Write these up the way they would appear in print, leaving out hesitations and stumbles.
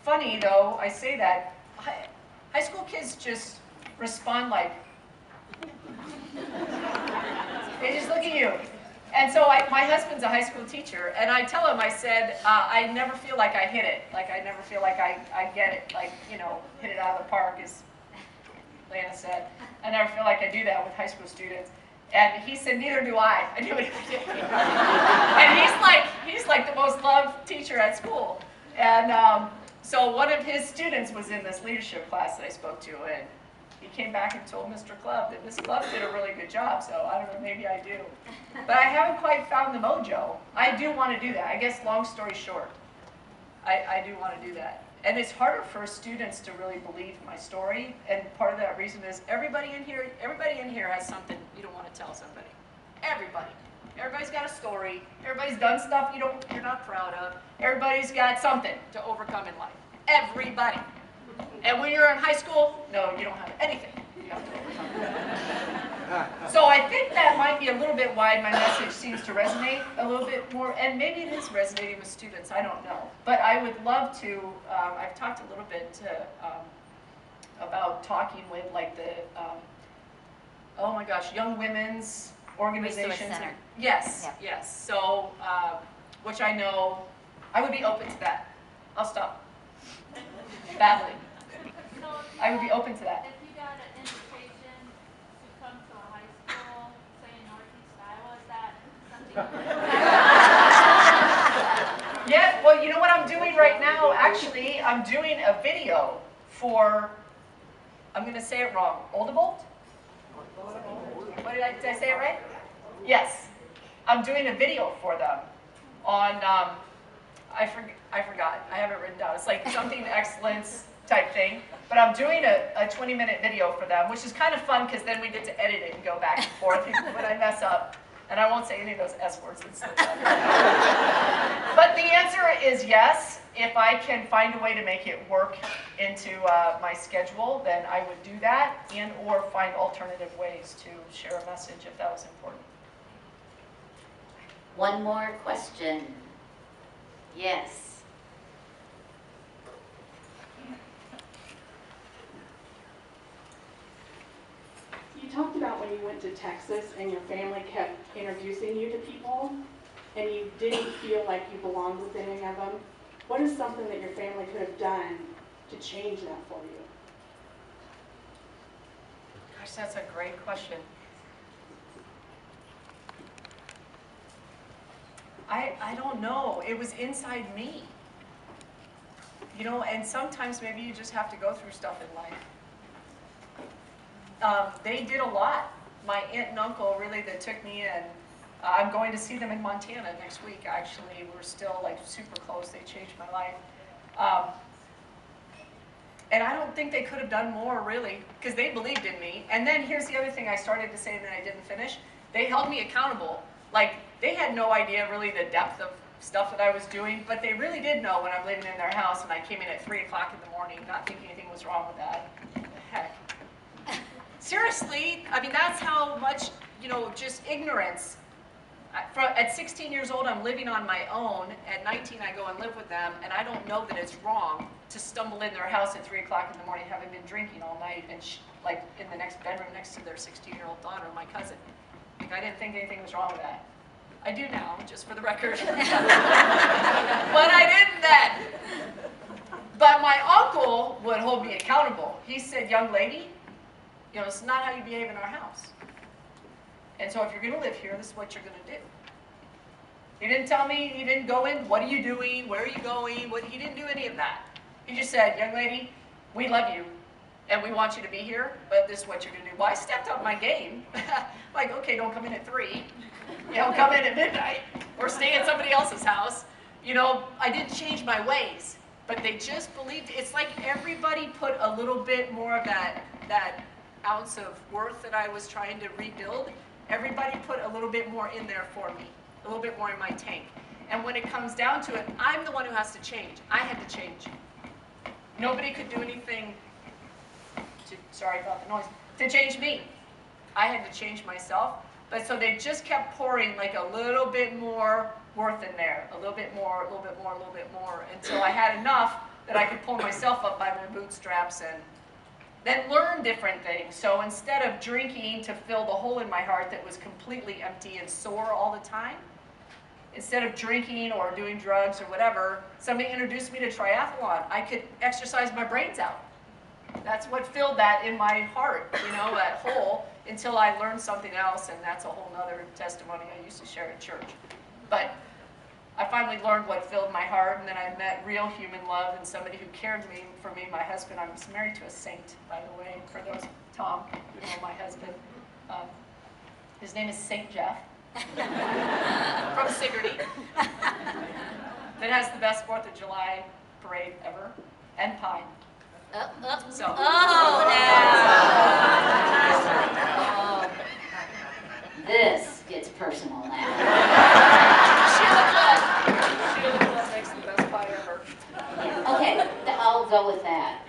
Funny though, I say that, high school kids just respond like, they just look at you. And so my husband's a high school teacher, and I tell him, I said, I never feel like I hit it. Like, I never feel like I get it, like, you know, hit it out of the park, as Lana said. I never feel like I do that with high school students. And he said, neither do I. I do it every day. And he's like the most loved teacher at school. And so one of his students was in this leadership class that I spoke to, and he came back and told Mr. Club that Ms. Club did a really good job, so I don't know, maybe I do. But I haven't quite found the mojo. I do want to do that. I guess long story short, I do want to do that. And it's harder for students to really believe my story, and part of that reason is everybody in here has something you don't want to tell somebody. Everybody. Everybody's got a story. Everybody's done stuff you're not proud of. Everybody's got something to overcome in life. Everybody. And when you're in high school, no, you don't have anything you have to overcome. So I think that might be a little bit why my message seems to resonate a little bit more, and maybe it is resonating with students, I don't know. But I would love to, I've talked a little bit about talking with like the, oh my gosh, young women's organizations. Resource Center. Yes, Yep. yes. So, which I know, I would be open to that. I'll stop babbling. I would be open to that. If you got an invitation to come to a high school, say in Northeast Iowa, is that something? Yeah, well, you know what I'm doing right now? Actually, I'm doing a video for, I'm going to say it wrong, Oldebolt? What did I say it right? Yes. I'm doing a video for them on, I forgot. I have it written down. It's like something excellence type thing. But I'm doing a 20-minute video for them, which is kind of fun because then we get to edit it and go back and forth when I mess up. And I won't say any of those S words that slip out. But the answer is yes. If I can find a way to make it work into my schedule, then I would do that, and or find alternative ways to share a message if that was important. One more question. Yes. You talked about when you went to Texas and your family kept introducing you to people and you didn't feel like you belonged with any of them. What is something that your family could have done to change that for you? Gosh, that's a great question. I don't know. It was inside me. You know, and sometimes maybe you just have to go through stuff in life. They did a lot. My aunt and uncle really that took me in. I'm going to see them in Montana next week, actually. We're still like super close. They changed my life. And I don't think they could have done more, really, because they believed in me. And then here's the other thing I started to say that I didn't finish. They held me accountable. Like, they had no idea really the depth of stuff that I was doing, but they really did know when I'm living in their house and I came in at 3 o'clock in the morning, not thinking anything was wrong with that. What the heck? Seriously, I mean, that's how much, you know, just ignorance. At 16 years old, I'm living on my own. At 19, I go and live with them, and I don't know that it's wrong to stumble in their house at 3 o'clock in the morning, having been drinking all night, and like in the next bedroom next to their 16-year-old daughter, my cousin. Like, I didn't think anything was wrong with that. I do now, just for the record. But I didn't then. But my uncle would hold me accountable. He said, young lady, you know, this is not how you behave in our house. And so if you're going to live here, this is what you're going to do. He didn't tell me, he didn't go in, what are you doing, where are you going, he didn't do any of that. He just said, young lady, we love you, and we want you to be here, but this is what you're going to do. Well, I stepped up my game. Like, okay, don't come in at 3. You know, come in at midnight, or stay at somebody else's house. You know, I didn't change my ways, but they just believed. It's like everybody put a little bit more of that ounce of worth that I was trying to rebuild. Everybody put a little bit more in there for me, a little bit more in my tank. And when it comes down to it, I'm the one who has to change. I had to change. Nobody could do anything sorry about the noise, to change me. I had to change myself. But so they just kept pouring like a little bit more worth in there. A little bit more, a little bit more, a little bit more. Until I had enough that I could pull myself up by my bootstraps and then learn different things. So instead of drinking to fill the hole in my heart that was completely empty and sore all the time, instead of drinking or doing drugs or whatever, somebody introduced me to triathlon. I could exercise my brains out. That's what filled that in my heart, you know, that hole, until I learned something else, and that's a whole nother testimony I used to share at church. But I finally learned what filled my heart, and then I met real human love and somebody who cared for me. My husband, I was married to a saint, by the way, for those, Tom, who know my husband. His name is Saint Jeff, from Sigourney, that has the best 4th of July parade ever, and pie. So. This gets personal now. Sheila Club makes the best pie ever. Okay, I'll go with that.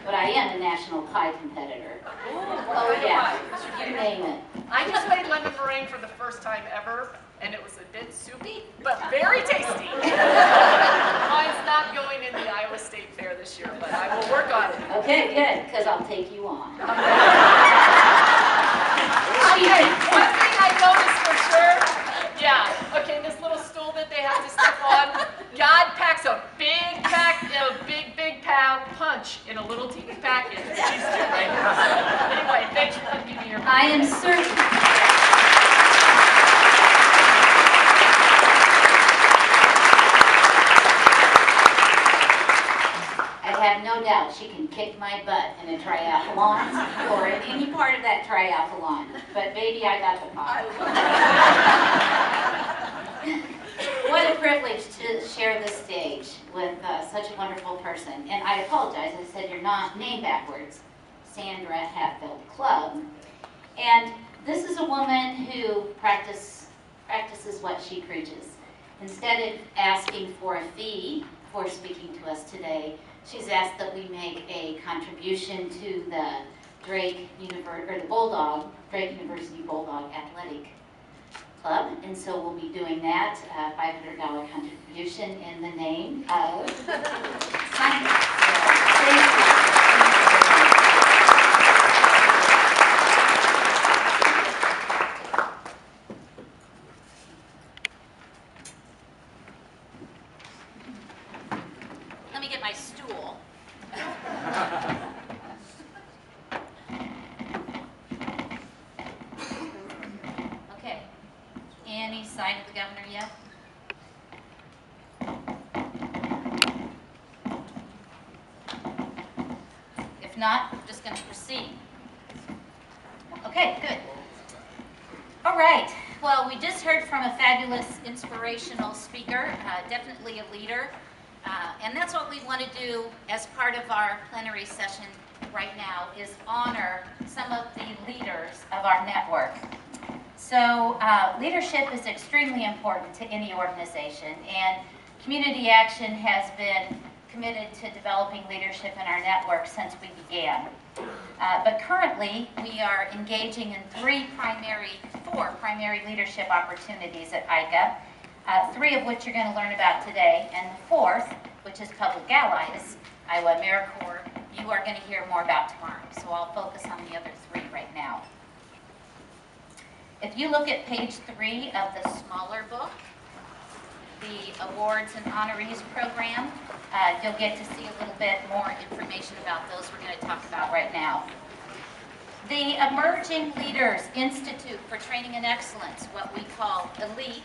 But I am a national pie competitor. Oh yeah, you name it. I just made lemon meringue for the first time ever, and it was a bit soupy, but very tasty. Mine's not going in the Iowa State Fair this year, but I will work on it. Okay, good, because I'll take you on. Okay, one thing I noticed for sure, okay, this little stool that they have to step on, God packs a big punch in a little teeny package. These two right now. Anyway, thanks for letting me be your I am certain. I have no doubt she can kick my butt in a triathlon or in any part of that triathlon. But baby, I got the pie. What a privilege to share this stage with such a wonderful person. And I apologize, I said your name backwards. Sandra Hatfield Club. And this is a woman who practices what she preaches. Instead of asking for a fee for speaking to us today, she's asked that we make a contribution to the Drake University Bulldog Athletic Club, and so we'll be doing that $500 contribution in the name of Simon. Let me get my stool. Okay. Any sign of the governor yet? If not, we're just going to proceed. Okay, good. All right. Well, we just heard from a fabulous, inspirational speaker, definitely a leader. And that's what we want to do as part of our plenary session right now, is honor some of the leaders of our network. So leadership is extremely important to any organization, and Community Action has been committed to developing leadership in our network since we began. But currently, we are engaging in four primary leadership opportunities at ICAA, three of which you're going to learn about today, and the fourth, which is Public Allies, Iowa AmeriCorps, you are going to hear more about tomorrow. So I'll focus on the other three right now. If you look at page 3 of the smaller book, the Awards and Honorees program, you'll get to see a little bit more information about those we're going to talk about right now. The Emerging Leaders Institute for Training and Excellence, what we call ELITE,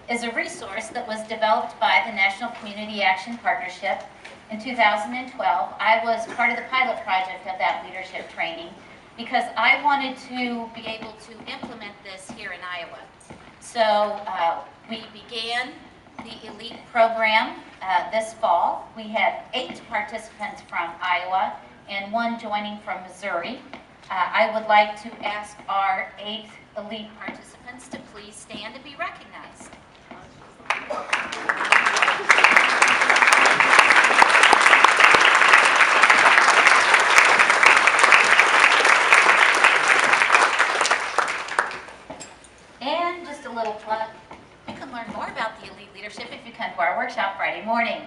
is a resource that was developed by the National Community Action Partnership in 2012. I was part of the pilot project of that leadership training because I wanted to be able to implement this here in Iowa. So we began the ELITE program this fall. We had 8 participants from Iowa and 1 joining from Missouri. I would like to ask our 8 ELITE participants to please stand and be recognized. And just a little plug, you can learn more about the morning.